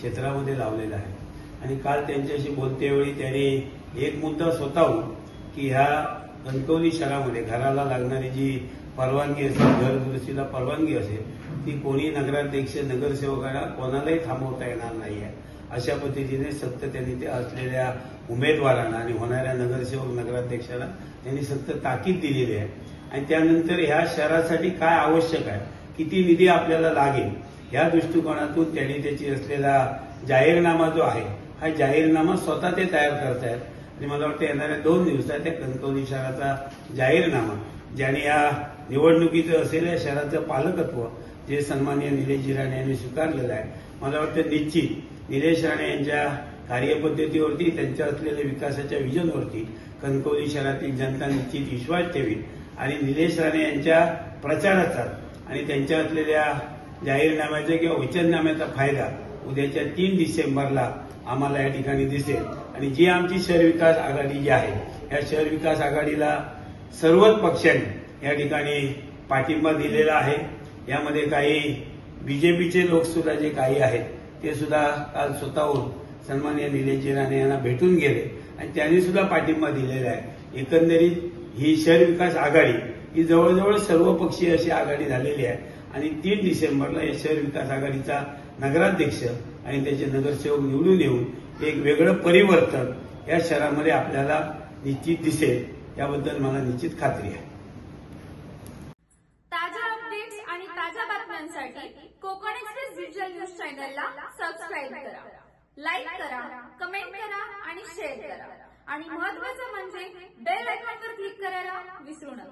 क्षेत्रामध्ये लावलेला आहे। आणि काल त्यांच्याशी बोलतेवेळी त्यांनी एक मुद्दा स्वतःहून की ह्या कणकवली शहरामध्ये घराला लागणारी जी परवानगी असेल, घरदुरुस्तीला परवानगी असेल, ती कोणी नगराध्यक्ष नगरसेवकांना कोणालाही थांबवता येणार नाही आहे। अशा पद्धतीने सक्त त्यांनी ते असलेल्या उमेदवारांना आणि होणाऱ्या नगरसेवक नगराध्यक्षांना त्यांनी सक्त ताकीद दिलेली आहे। आणि त्यानंतर ह्या शहरासाठी काय आवश्यक आहे, किती निधी आपल्याला लागेल, या दृष्टिकोनातून त्यांनी त्याची असलेला जाहीरनामा जो आहे, हा जाहीरनामा स्वतः ते तयार करतायत। आणि मला वाटतं येणाऱ्या 2 दिवसात त्या कणकवली शहराचा जाहीरनामा ज्याने या निवडणुकीचं असेल या शहराचं पालकत्व जे सन्माननीय निलेशजी राणे यांनी स्वीकारलेलं आहे, मला वाटतं निश्चित निलेश राणे यांच्या कार्यपद्धतीवरती, त्यांच्या असलेल्या विकासाच्या विजनवरती कणकवली शहरातील जनता निश्चित विश्वास ठेवी आणि निलेश राणे यांच्या प्रचाराचा आणि त्यांच्या असलेल्या जाहीरनाम्याचा किंवा वचननाम्याचा फायदा उद्याच्या 3 डिसेंबरला आम्हाला या ठिकाणी दिसेल। आणि जी आमची शहर विकास आघाडी जी आहे, या शहर विकास आघाडीला सर्वच पक्षांनी या ठिकाणी पाठिंबा दिलेला आहे। यामध्ये काही बीजेपीचे लोक सुद्धा जे काही आहेत ते सुद्धा काल स्वतःहून सन्माननीय निलेशजी राणे यांना भेटून गेले आणि त्यांनी सुद्धा पाठिंबा दिलेला आहे। एकंदरीत ही शहर विकास आघाडी ही जवळजवळ सर्वपक्षीय अशी आघाडी झालेली आहे आणि 3 डिसेंबरला या शहर विकास आघाडीचा नगराध्यक्ष आणि त्याचे नगरसेवक निवडून येऊन एक वेगळं परिवर्तन या शहरामध्ये आपल्याला निश्चित दिसेल, याबद्दल मला निश्चित खात्री आहे। ताज्या अपडेट्स आणि ताज्या बातम्यांसाठी कोकण एक्सप्रेस डिजिटल न्यूज चॅनलला सबस्क्राईब करा, लाईक करा, कमेंट करा आणि शेअर करा आणि महत्त्वाचं म्हणजे बेल आयकॉनवर क्लिक करायला विसरू नका।